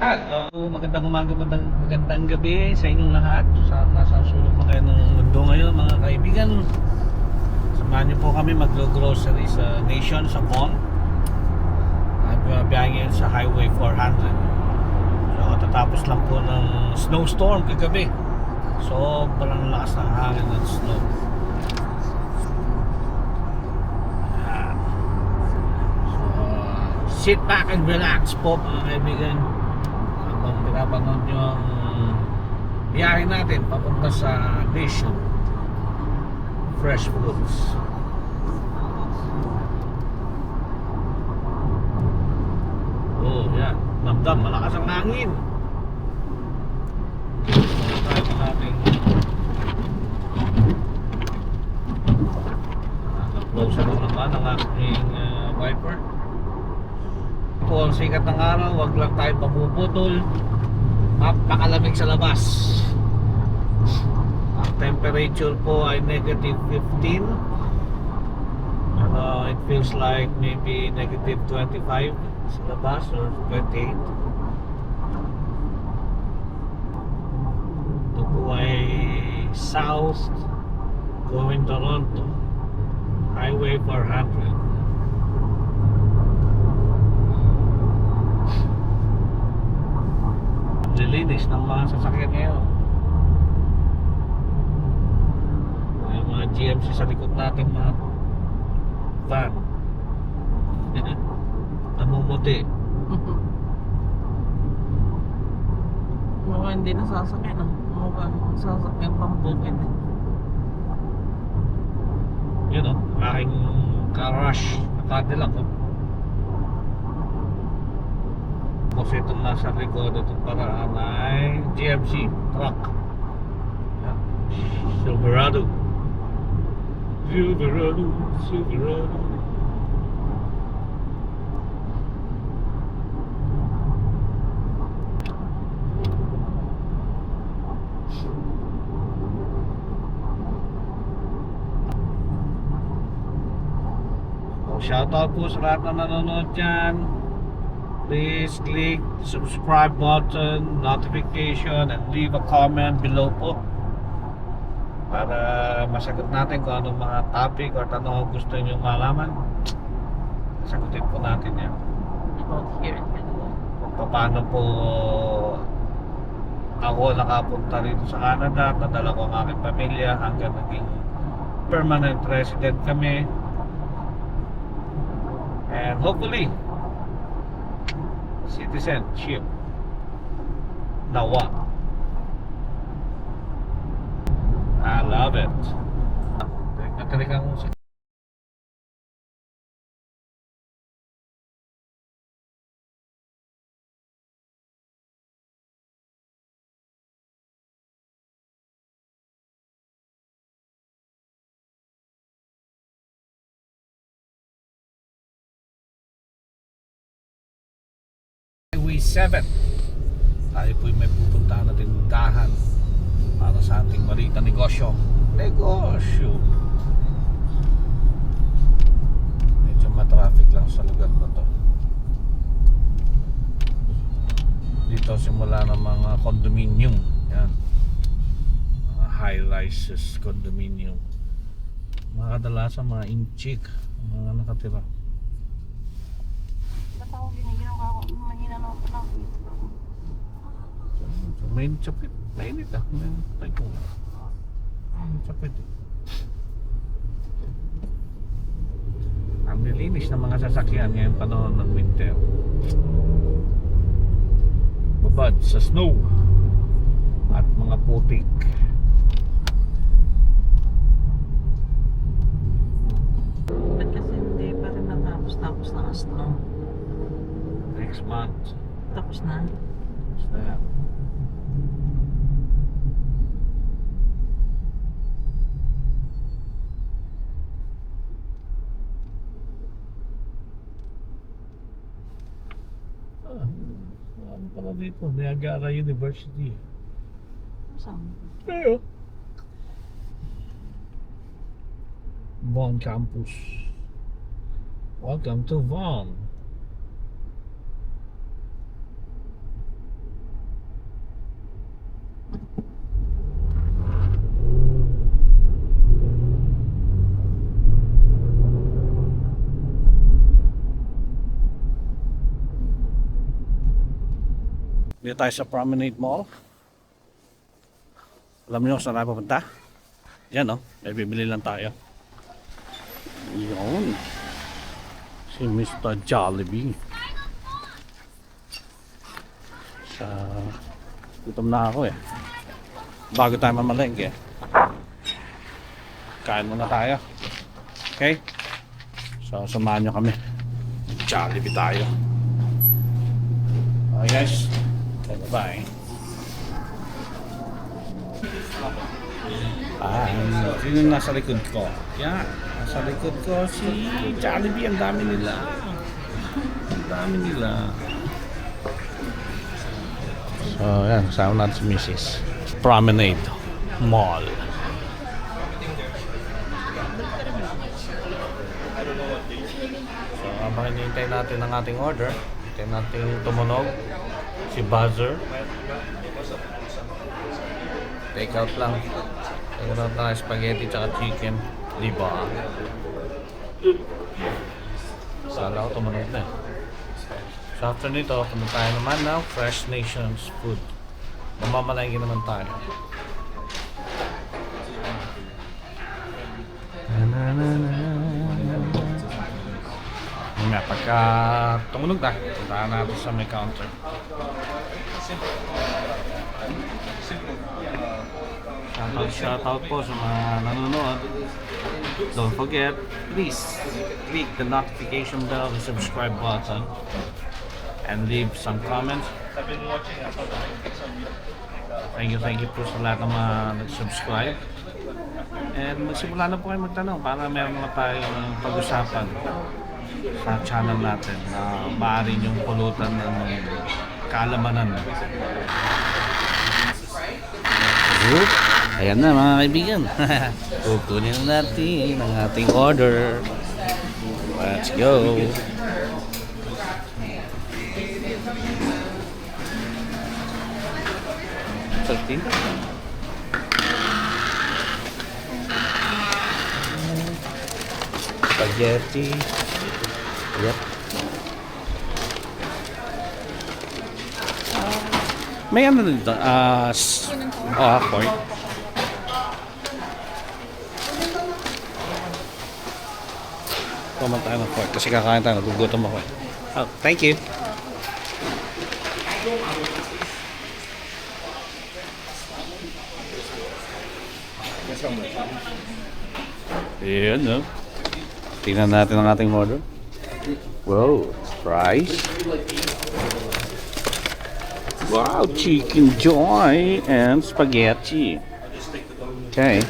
Hello, magandang umaga, magandang gabi sa inyong lahat. Sa nasa sulok na kayo ng mundo ngayon, mga kaibigan. Samahan niyo po kami mag-grocery sa Nation, sa Vaughan. At biyahe ngayon sa Highway 400. So, tatapos lang po ng snowstorm kagabi. Sobrang lakas ng hangin at snow. Ayan. So, sit back and relax po, mga kaibigan. Habang pinapanood nyo ang biyahe natin papunta sa Nation Fresh Foods. Oh, yan. Damdam, malakas ang hangin. Tayo natin close na naman ang aking wiper. Po ang sikat ng araw, wag lang tayo pamuputol. Napakalamig sa labas. Ang temperature po ay negative 15. It feels like maybe negative 25 sa labas or 28. Ito po ay south going Toronto, Highway 400. Lilinis ng mga sasakyan ngayon. Yung mga GMC sa likod natin, mga van. Namumuti. Mukhang hindi nasasakyan ah. Mukhang sasakyan pang bukid eh. Yun o, aking Crush na Cadillac o. Tapos itong nasa likod, itong paraan ay GMC truck. Yan. Silverado. Silverado. Shoutout po sa lahat na nanonood dyan. Please click the subscribe button, notification, and leave a comment below po para masagot natin kung anong mga topic or tanong gusto nyo malaman. Sagutin po natin yan. About here in Canada. Kung paano po ako nakapunta rito sa Canada, nadala ko ang aking pamilya hanggang naging permanent resident kami. And hopefully citizenship nawa. I love it. Nagkalikan sa Highway 7. Tayo po'y may pupuntahan natin dahan para sa ating malita negosyo. Medyo matraffic lang sa lugar na to. Dito simula ng mga condominium. Yan. Mga high-rises condominium. Mga kadalasan mga inchik, mga nakatira. Ba't ako giniginaw ka ako? Mahina na ako lang. May chapit. Mainit ah. May chapit. Ang nilinis ng mga sasakyan ngayong panahon ng winter. Babad sa snow at mga putik. Ba't kasi hindi pa rin natapos na snow? Next month. Tapos na. So, yeah. Ano pala dito? Niagara University. Saan? Ayo. Vaughan Campus. Welcome to Vaughan. Dito tayo sa Promenade Mall. Alam niyo kung saan tayo pupunta? Yan oh, may bibili lang tayo. Yun. Si Mr. Jollibee. Gutom na ako eh. Bago tayo mamalengke, kain muna tayo. Okay? So, samahan nyo kami. Jollibee tayo. Okay guys. Bye-bye. Sino nasa likod ko? Yan. Nasa likod ko si Jollibee. Ang dami nila. Ang dami nila. So, yan. Kasama natin si Mrs. Promenade Mall. So, habang hinihintay natin ang ating order, hinihintay natin tumunog si buzzer. Take out lang. Take out na spaghetti tsaka chicken. Diba? Sala ko tumunog na. So after nito, punta tayo naman ng Fresh Nations Food. Mamamalengke naman tayo. Nga, pagka tumunog na, puntahan natin sa may counter. Shoutout po sa mga nanonood. Don't forget, please click the notification bell and subscribe button and leave some comments. Thank you po sa lahat ng mga nag-subscribe. And magsimula na po kayo magtanong para meron na tayong pag-usapan sa channel natin na maaari yung pulutan ng kaalamanan. Ayan na mga kaibigan. Kukunin natin ang ating order. Let's go. Salty. Spaghetti. Yep. May ano dito? Pork. Kumain tayo ng pork kasi kakain tayo. Nagugutom ako eh. Oh, thank you. Ayan, no? Tingnan natin ang ating order. Wow, fries. Wow, chicken joy and spaghetti. Okay.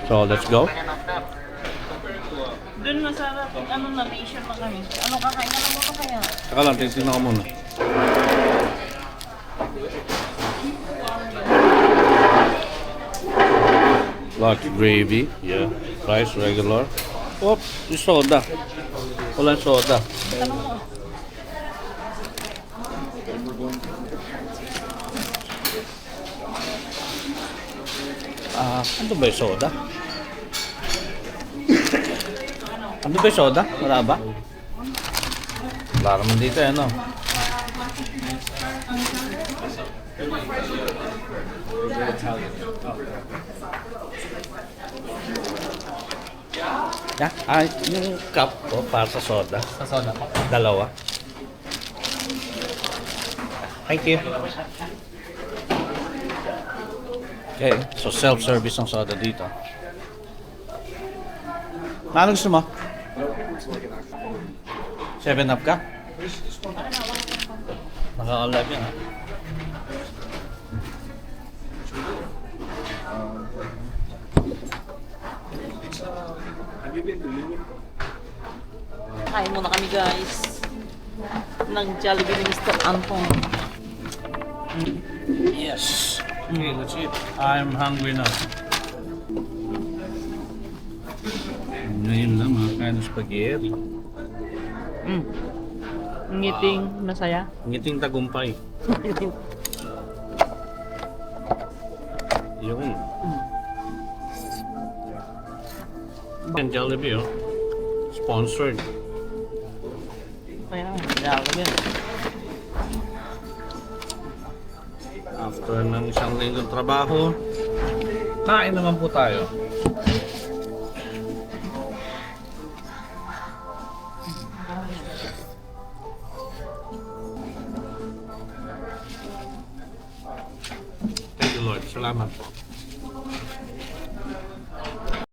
So, let's go. Doon masarap. Ano na, nation na kami. Ano kakain ka na mo kaya? Saka lang, titignan ko muna. Large gravy, yeah. Rice, regular. Oh, yung soda. Walang soda. Tanong mo. Ano ba yung soda? Ano ba yung soda? Wala ba? Wala naman dito, ano? Yeah, yung cup po para sa soda. Sa soda po? Dalawa. Thank you. Okay, so self-service ang soda dito. Ano gusto mo? 7-Up ka? Naka-live yan ha? Kain muna kami guys. Ng Jollibee ni Mr. Anton. Yes. Okay, let's eat. I'm hungry now. Ngayon lang mga kain ng spaghetti. Ngiting masaya. Ngiting tagumpay. Yun. And Jollibee, oh. Sponsored. Kaya, Jollibee. After ng isang linggong trabaho, kain naman po tayo. Thank you, Lord. Salamat po.